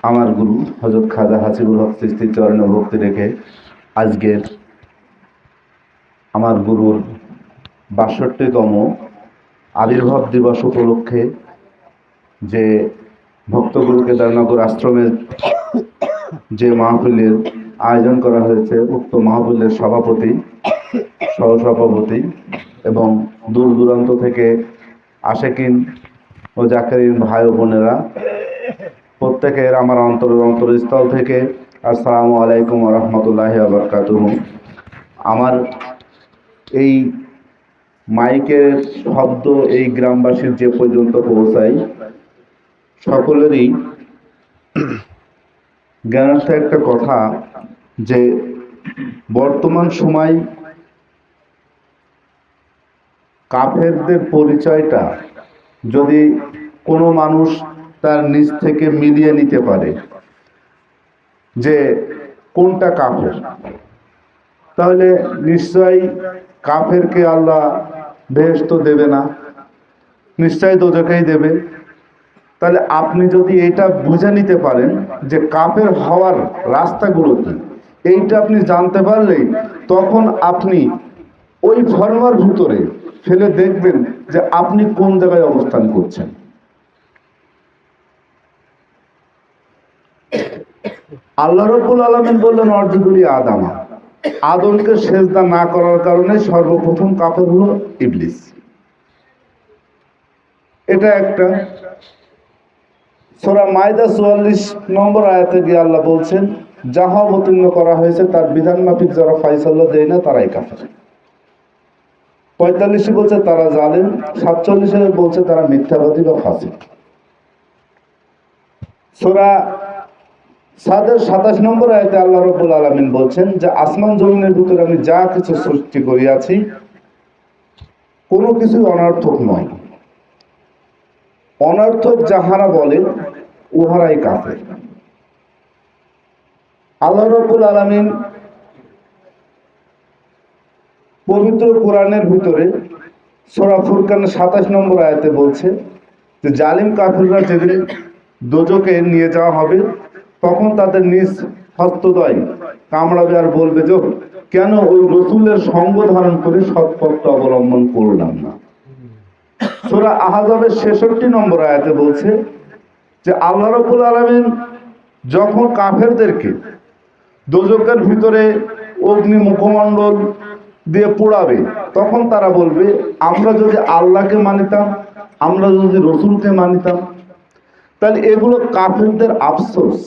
আমার গুরু হযরত খাজা হাসিবুল হক চিশতির চরণে ভক্তি রেখে আজকের আমার গুরুর ৬২তম আবির্ভাব দিবস উপলক্ষে যে ভক্তগুরু কেদারনগর আশ্রমের যে মাহফিলের আয়োজন করা হয়েছে, উক্ত মাহফিলের সভাপতি, সহসভাপতি এবং দূর দূরান্ত থেকে আশেকিন ও জাকেরিন ভাই ও বোনেরা প্রত্যেকের আমার অন্তরস্থল থেকে আসসালামু আলাইকুম ওয়া রাহমাতুল্লাহি ওয়া বারাকাতুহু। আমার এই মাইকের শব্দ এই গ্রামবাসীর যে পর্যন্ত পৌঁছায়, সকলেরই জ্ঞানার্থে একটা কথা যে বর্তমান সময় কাফেরদের পরিচয়টা যদি কোনো মানুষ তার নিজ থেকে মিলিয়ে নিতে পারে যে কোনটা কাফের, তাহলে নিশ্চয়ই কাফেরকে আল্লাহ বেহেশত দেবে না, নিশ্চয়ই দোজখেই দেবে। তাহলে আপনি যদি এটা বুঝে নিতে পারেন যে কাফের হওয়ার রাস্তাগুলো কি, এইটা আপনি জানতে পারলেই তখন আপনি ওই ফর্মার ভিতরে ফেলে দেখবেন যে আপনি কোন জায়গায় অবস্থান করছেন। আল্লাহ রাব্বুল আলামিন বললেন অর্জুদুলি আদামা, আদমকে সেজদা না করার কারণে সর্বপ্রথম কাফের হলো ইবলিস। এটা একটা সূরা মাইদা ৪৪ নম্বর আয়াতে গিয়ে আল্লাহ বলছেন যাহা অবতীর্ণ করা হয়েছে তার বিধান মাফিক যারা ফায়সালা দেয় না তারাই কাফের। ৪৫ বলছে তারা জালেম, ৪৭ বলছে তারা মিথ্যাবাদী বা ফাসিক। সূরা সাদের ২৭ নম্বর আয়াতে আল্লাহ রাব্বুল আলামিন বলছেন যে আসমান জমিনের ভিতরে আমি যা কিছু সৃষ্টি করিয়াছি কোনো কিছুই অনর্থক নয়, অনর্থক যাহারা বলে উহারাই কাফের। আল্লাহ রাব্বুল আলামিন পবিত্র কোরআনের ভিতরে সূরা ফুরকানের ২৭ নম্বর আয়াতে বলছে যে জালিম কাফিররা যেদিন দোজখে নিয়ে যাওয়া হবে তখন তাদের নিজ হস্তদ্বয় কামড়াবে আর বলবে যে কেন ওই রাসূলের সঙ্গ ধারণ করে সৎপথটা অবলম্বন করলাম না। সূরা আহজাবের ৬৬ নম্বর আয়াতে বলছে যে আল্লাহ রাব্বুল আলামিন যখন কাফেরদেরকে দোজখের ভিতরে অগ্নি মুখমণ্ডল দিয়ে পোড়াবে তখন তারা বলবে আমরা যদি আল্লাহকে মানিতাম, আমরা যদি রাসূলকে মানিতাম। তাহলে এগুলো কাফেরদের আফসোস।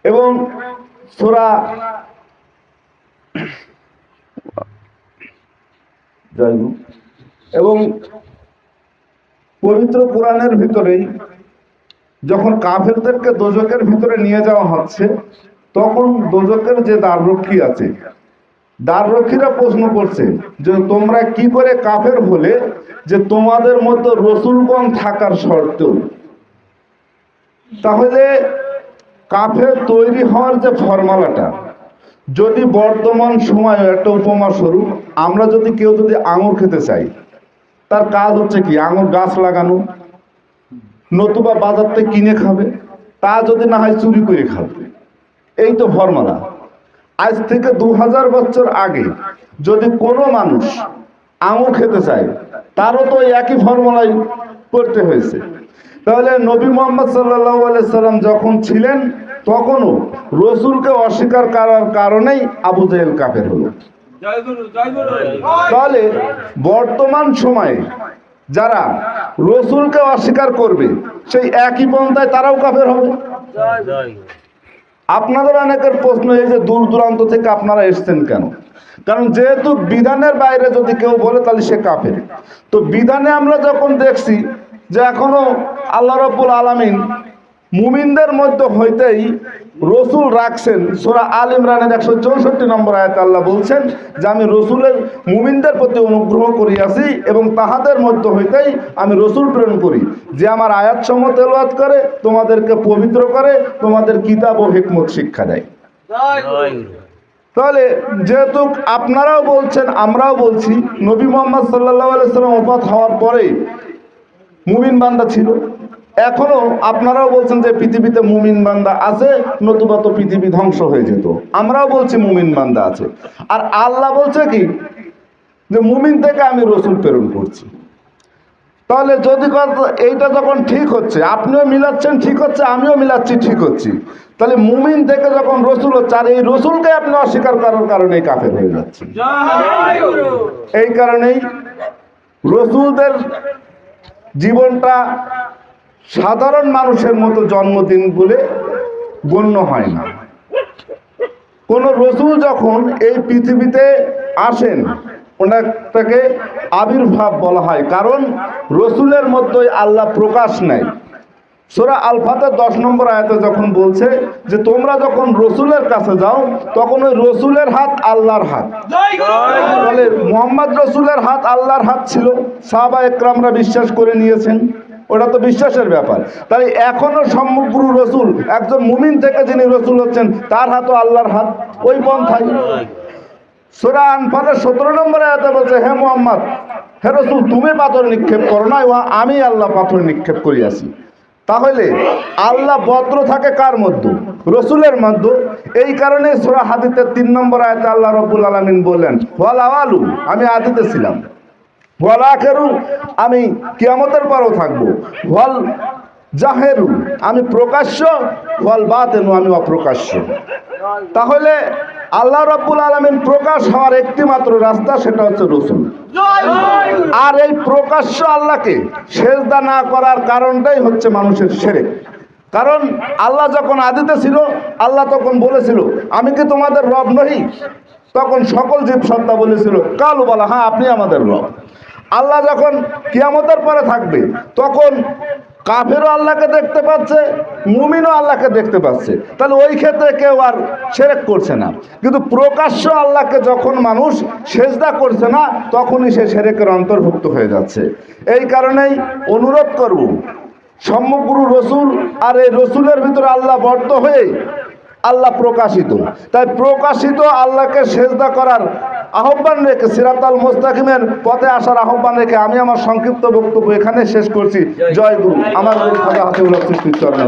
এবং সূরা এবং পবিত্র কোরআনের ভিতরেই যখন কাফেরদেরকে দোজখের ভিতরে নিয়ে যাওয়া হচ্ছে তখন দোজখের যে দ্বাররক্ষী আছে, দ্বাররক্ষীরা প্রশ্ন করছে যে তোমরা কি করে কাফের হলে যে তোমাদের মধ্যে রাসূলগণ থাকার শর্তেও। তাহলে কাফের তৈরি হওয়ার যে ফর্মুলাটা, যদি বর্তমান সময়ে একটা উপমা স্বরূপ আমরা যদি কেউ যদি আঙুর খেতে চাই, তার কাজ হচ্ছে কি আঙুর গাছ লাগানো, নতুবা বাজার থেকে কিনে খাবে, তা যদি না হয় চুরি করে খাবে। এই তো ফর্মুলা। আজ থেকে ২০০০ বছর আগে যদি কোনো মানুষ আঙুর খেতে চায় তারও তো একই ফর্মুলাই করতে হয়েছে। তাহলে নবী মুহাম্মদ সাল্লাল্লাহু আলাইহি সাল্লাম যখন ছিলেন তখনও রাসূলকে অস্বীকার করার কারণেই আবু জেহেল কাফের হলো। তাহলে বর্তমান সময়ে যারা রাসূলকে অস্বীকার করবে সেই একই পন্থায় তারাও কাফের হবে। আপনাদের অনেকের প্রশ্ন এই যে দূর দূরান্ত থেকে আপনারা এসছেন কেন? কারণ যেহেতু বিধানের বাইরে যদি কেউ বলে তাহলে সে কাফের। তো বিধানে আমরা যখন দেখছি যে এখনো আল্লাহ রাব্বুল আলামিন মুমিনদের মধ্যে হইতেই রাসূল রাখছেন। সূরা আল ইমরানের ১৬৪ নম্বর আয়াতে আল্লাহ বলছেন যে আমি রাসূলের মুমিনদের প্রতি অনুগ্রহ করিয়াছি এবং তাহাদের মধ্যে হইতেই আমি রাসূল প্রেরণ করি যে আমার আয়াতসমূহ তেলাওয়াত করে, তোমাদেরকে পবিত্র করে, তোমাদের কিতাব ও হিকমত শিক্ষা দেয়। তাহলে যেহেতু আপনারাও বলছেন আমরাও বলছি নবী মুহাম্মদ সাল্লাল্লাহু আলাইহি সাল্লাম ওফাত হওয়ার পরে মুমিন বান্দা ছিল, এখনো আপনারাও বলছেন যে পৃথিবীতে মুমিন বান্দা আছে, নতুবা তো পৃথিবী ধ্বংস হয়ে যেত। আমরাও বলছি মুমিন বান্দা আছে, আর আল্লাহ বলছে কি যে মুমিন থেকে আমি রসুল প্রেরণ করছি। তাহলে যদি এইটা যখন ঠিক হচ্ছে, আপনিও মিলাচ্ছেন ঠিক হচ্ছে, আমিও মিলাচ্ছি ঠিক হচ্ছে, তাহলে মুমিন থেকে যখন রসুল হচ্ছে, আর এই রসুলকে আপনি অস্বীকার করার কারণেই কাফের হয়ে যাচ্ছে। এই কারণেই রসুলদের জীবনটা সাধারণ মানুষের মতো জন্মদিন বলে গণ্য হয় না। কোন রসুল যখন এই পৃথিবীতে আসেন, ওনাটাকে আবির্ভাব বলা হয়, কারণ রসুলের মধ্যে আল্লাহ প্রকাশ নেয়। সূরা আল ফাতর 10 নম্বর আয়াতে যখন বলছে যে তোমরা যখন রসুলের কাছে যাও, তখন ওই রসুলের হাত আল্লাহর হাত। তাহলে মুহাম্মদ রসুলের হাত আল্লাহর হাত ছিল, সাহাবা একরামরা বিশ্বাস করে নিয়েছেন, ওটা তো বিশ্বাসের ব্যাপার। তাই এখনো সমগ্র রসুল, একজন মুমিন থেকে যিনি রসুল হচ্ছেন, তার হাতও আল্লাহর হাত, ওই পন্থাই। সূরা আনফালের 17 নম্বর আয়াতে বলছে, হে মুহাম্মদ, হে রসুল, তুমি পাথর নিক্ষেপ করো না, আমি আল্লাহ পাথর নিক্ষেপ করিয়াছি। তাহলে আল্লাহ বদ্র থাকে কার মধ্যে? রসুলের মধ্যে। এই কারণে সূরা হাদীদের 3 নম্বর আয়াতে আল্লাহ রাব্বুল আলামিন বললেন, ওয়াল আওয়ালু, আমি আদিতে ছিলাম, ওয়াল আখিরু, আমি কিয়ামতের পরেও থাকবো, ওয়াল জাহেরু, আমি প্রকাশ্য, ওয়াল বাতিনু, আমি অপ্রকাশ্য। তাহলে আল্লাহ রাব্বুল আলামিন প্রকাশ হওয়ার একটি মাত্র রাস্তা, সেটা হচ্ছে রসুল। আর এই প্রকাশ্য আল্লাহকে সেজদা না করার কারণটাই হচ্ছে মানুষের শিরক। কারণ আল্লাহ যখন আদিতে ছিল, আল্লাহ তখন বলেছিল, আমি কি তোমাদের রব নই? তখন সকল জীব সত্তা বলেছিল, কালু বলা, হ্যাঁ আপনি আমাদের রব। আল্লাহ যখন কিয়ামতের পরে থাকবে, তখন কাফেরও আল্লাহকে দেখতে পাচ্ছে, মুমিনও আল্লাহকে দেখতে পাচ্ছে। তাহলে ওই ক্ষেত্রে কেউ আর শিরক করছে না। কিন্তু প্রকাশ্য আল্লাহকে যখন মানুষ সেজদা করছে না, তখনই সে শিরকের অন্তর্ভুক্ত হয়ে যাচ্ছে। এই কারণেই অনুরোধ করব, সমগ্র রসুল আর এই রসুলের ভিতরে আল্লাহ বদ্ধ হয়ে আল্লাহ প্রকাশিত, তাই প্রকাশিত আল্লাহকে সেজদা করার আহ্বান রেখে, সিরাতাল মুস্তাকিমের পথে আসার আহ্বান রেখে আমি আমার সংক্ষিপ্ত বক্তব্য এখানে শেষ করছি। জয় গুরু। আমার গুরু খাজা হাতিউল্লাহ চিশতির চরণে।